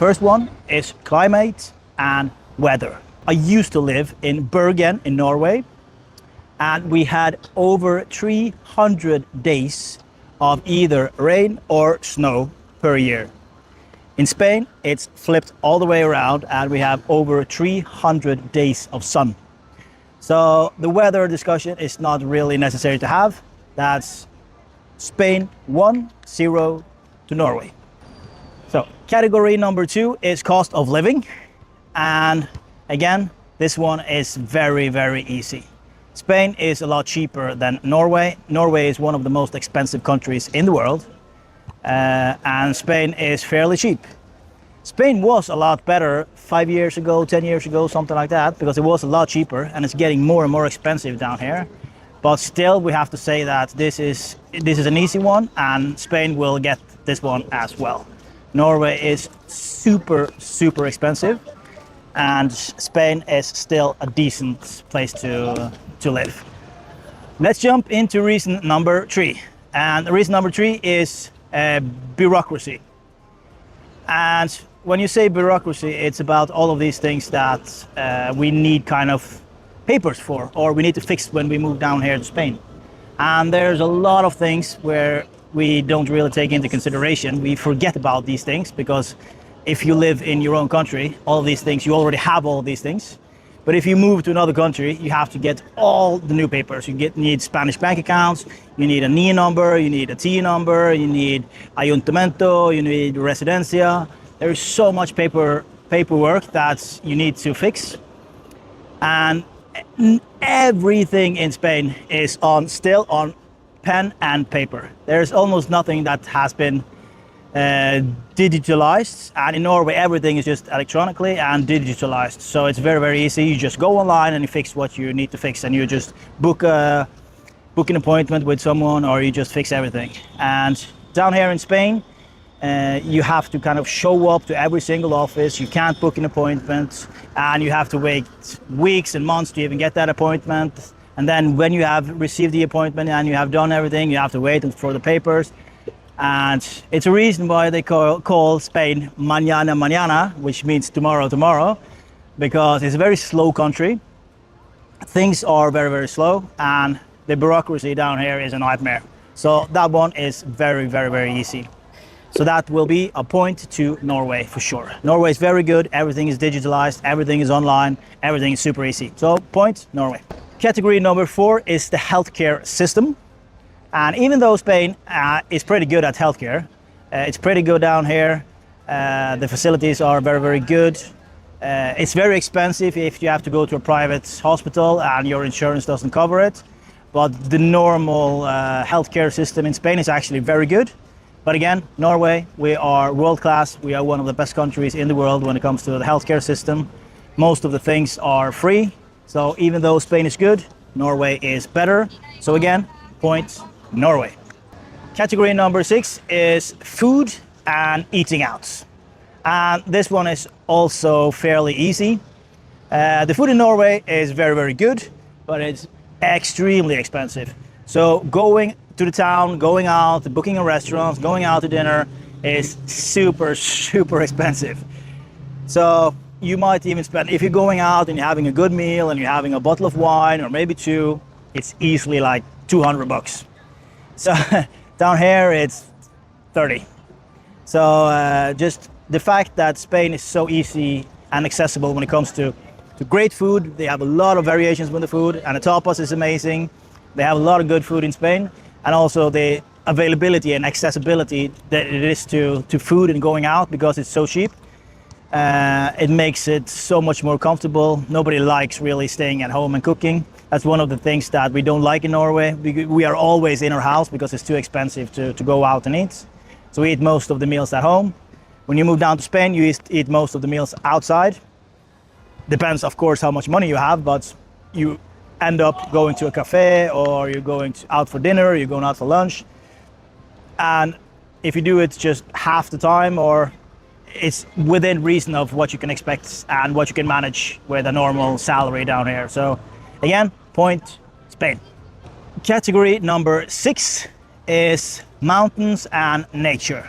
First one is climate and weather. I used to live in Bergen in Norway, and we had over 300 days of either rain or snow per year. In Spain, it's flipped all the way around, and we have over 300 days of sun. So the weather discussion is not really necessary to have. That's Spain 1-0 to Norway. So category number 2 is cost of living. And again, this one is very, very easy. Spain is a lot cheaper than Norway. Norway is one of the most expensive countries in the world. And Spain is fairly cheap. Spain was a lot better 5 years ago, 10 years ago, something like that, because it was a lot cheaper, and it's getting more and more expensive down here. But still, we have to say that this is an easy one, and Spain will get this one as well. Norway is super, super expensive, and Spain is still a decent place to live. Let's jump into reason number 3. And reason number 3 is bureaucracy. And when you say bureaucracy, it's about all of these things that we need kind of papers for, or we need to fix when we move down here to Spain. And there's a lot of things where we don't really take into consideration. We forget about these things because if you live in your own country, all of these things, you already have all of these things. But if you move to another country, you have to get all the new papers. You need Spanish bank accounts, you need a NIE number, you need a T number, you need ayuntamiento, you need residencia. There is so much paperwork that you need to fix. And everything in Spain is still on pen and paper. There's almost nothing that has been digitalized, and in Norway everything is just electronically and digitalized, so it's very, very easy. You just go online and you fix what you need to fix, and you just book an appointment with someone, or you just fix everything. And down here in Spain, you have to kind of show up to every single office. You can't book an appointment, and you have to wait weeks and months to even get that appointment. And then when you have received the appointment and you have done everything, you have to wait for the papers. And it's a reason why they call Spain mañana mañana, which means tomorrow tomorrow, because it's a very slow country. Things are very, very slow, and the bureaucracy down here is a nightmare. So that one is very, very, very easy. So that will be a point to Norway for sure. Norway is very good. Everything is digitalized. Everything is online. Everything is super easy. So point Norway. Category number 4 is the healthcare system. And even though Spain is pretty good at healthcare, it's pretty good down here. The facilities are very, very good. It's very expensive if you have to go to a private hospital and your insurance doesn't cover it. But the normal healthcare system in Spain is actually very good. But again, Norway, we are world class. We are one of the best countries in the world when it comes to the healthcare system. Most of the things are free. So even though Spain is good, Norway is better. So again, point Norway. Category number 6 is food and eating out. And this one is also fairly easy. The food in Norway is very, very good, but it's extremely expensive. So going to the town, going out, booking a restaurant, going out to dinner is super, super expensive. So you might even spend, if you're going out and you're having a good meal and you're having a bottle of wine or maybe 2, it's easily like 200 bucks. So down here it's 30. So just the fact that Spain is so easy and accessible when it comes to great food. They have a lot of variations with the food, and the tapas is amazing. They have a lot of good food in Spain, and also the availability and accessibility that it is to food and going out, because it's so cheap. It makes it so much more comfortable. Nobody likes really staying at home and cooking. That's one of the things that we don't like in Norway. We are always in our house because it's too expensive to go out and eat. So we eat most of the meals at home. When you move down to Spain, you eat most of the meals outside. Depends, of course, how much money you have, but you end up going to a cafe, or you're going out for dinner, you're going out for lunch. And if you do it just half the time, or it's within reason of what you can expect and what you can manage with a normal salary down here. So again, point Spain. Category number 6 is mountains and nature.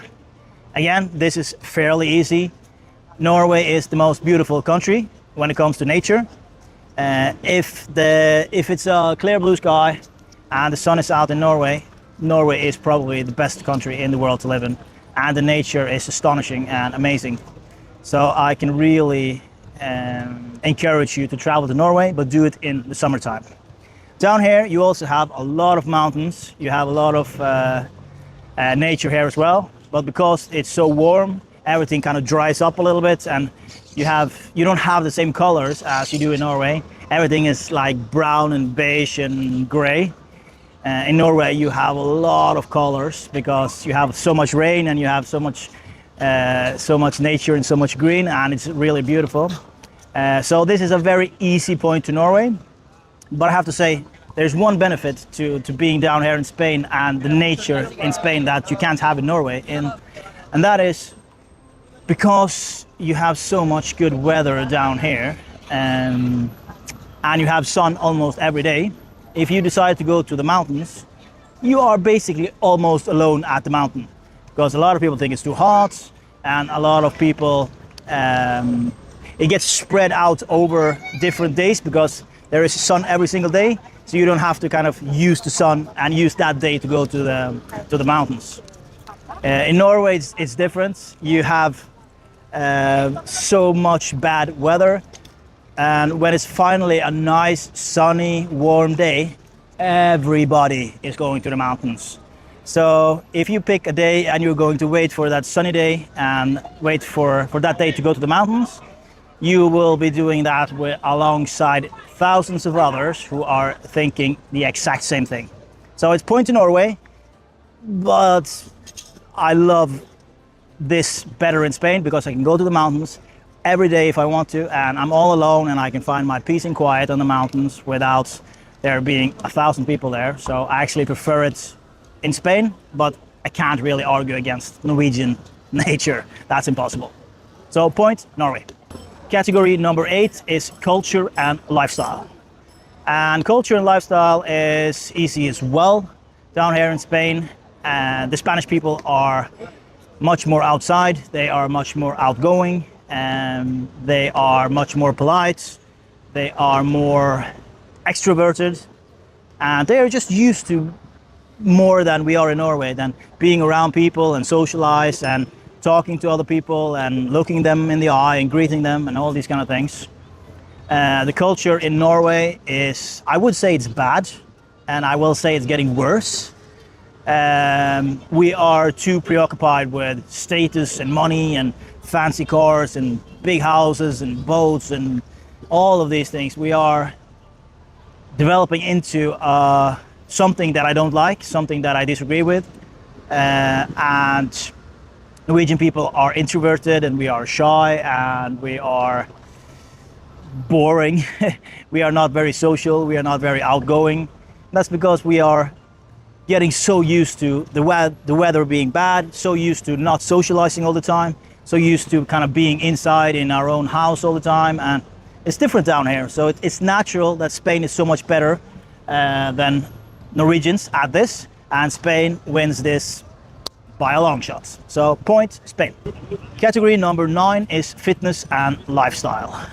Again, this is fairly easy. Norway is the most beautiful country when it comes to nature. If it's a clear blue sky and the sun is out in Norway, Norway is probably the best country in the world to live in, and the nature is astonishing and amazing. So I can really encourage you to travel to Norway, but do it in the summertime. Down here you also have a lot of mountains, you have a lot of nature here as well, but because it's so warm, everything kind of dries up a little bit, and you don't have the same colors as you do in Norway. Everything is like brown and beige and gray. In Norway you have a lot of colors because you have so much rain and you have so much nature and so much green, and it's really beautiful. So this is a very easy point to Norway, but I have to say there's one benefit to being down here in Spain and the nature in Spain that you can't have in Norway, and that is because you have so much good weather down here, and you have sun almost every day. If you decide to go to the mountains, you are basically almost alone at the mountain, because a lot of people think it's too hot, and a lot of people it gets spread out over different days because there is sun every single day, so you don't have to kind of use the sun and use that day to go to the mountains. In Norway it's different. You have so much bad weather, and when it's finally a nice sunny warm day, everybody is going to the mountains. So if you pick a day and you're going to wait for that sunny day and wait for that day to go to the mountains, you will be doing that alongside thousands of others who are thinking the exact same thing. So it's point to Norway, but I love this better in Spain because I can go to the mountains every day if I want to, and I'm all alone and I can find my peace and quiet on the mountains without there being 1,000 people there. So I actually prefer it in Spain, but I can't really argue against Norwegian nature. That's impossible. So point, Norway. Category number 8 is culture and lifestyle. And culture and lifestyle is easy as well down here in Spain. And the Spanish people are much more outside, they are much more outgoing, and they are much more polite, they are more extroverted, and they are just used to more than we are in Norway, than being around people and socialize and talking to other people and looking them in the eye and greeting them and all these kind of things. The culture in Norway is, I would say it's bad, and I will say it's getting worse. We are too preoccupied with status and money and fancy cars and big houses and boats and all of these things. We are developing into something that I don't like, something that I disagree with, and Norwegian people are introverted and we are shy and we are boring. We are not very social, we are not very outgoing. That's because we are getting so used to the weather being bad, so used to not socializing all the time, so used to kind of being inside in our own house all the time, and it's different down here. So it's natural that Spain is so much better than Norwegians at this, and Spain wins this by a long shot. So point, Spain. Category number 9 is fitness and lifestyle.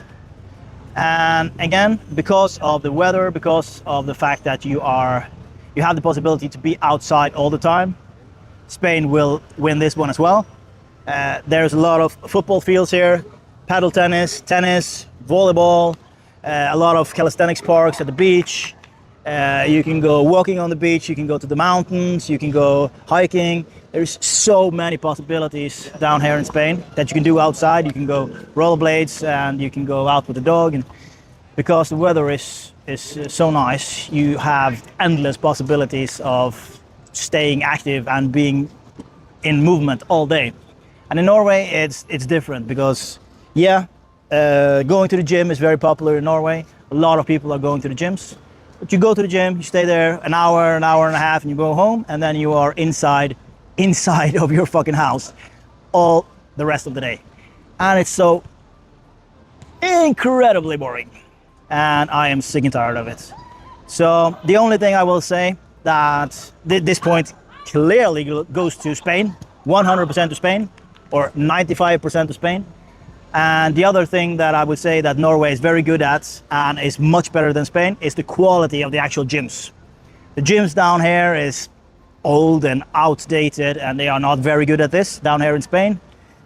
And again, because of the weather, because of the fact that you have the possibility to be outside all the time, Spain will win this one as well. There's a lot of football fields here, paddle tennis, volleyball, a lot of calisthenics parks at the beach. You can go walking on the beach, you can go to the mountains, you can go hiking. There's so many possibilities down here in Spain that you can do outside. You can go rollerblades and you can go out with the dog. And because the weather is so nice, you have endless possibilities of staying active and being in movement all day. And in Norway, it's different because, going to the gym is very popular in Norway. A lot of people are going to the gyms. But you go to the gym, you stay there an hour and a half, and you go home, and then you are inside of your fucking house all the rest of the day. And it's so incredibly boring. And I am sick and tired of it. So the only thing I will say that this point clearly goes to Spain, 100% to Spain, or 95% to Spain. And the other thing that I would say that Norway is very good at and is much better than Spain is the quality of the actual gyms. The gyms down here is old and outdated, and they are not very good at this down here in Spain.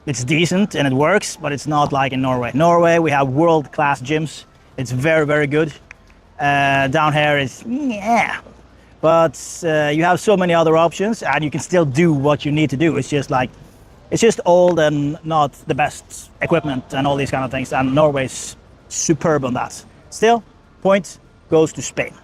It's decent and it works, but it's not like in Norway. Norway, we have world-class gyms. It's very, very good. Down here is, yeah. But you have so many other options and you can still do what you need to do. It's just old and not the best equipment and all these kind of things. And Norway's superb on that. Still, point goes to Spain.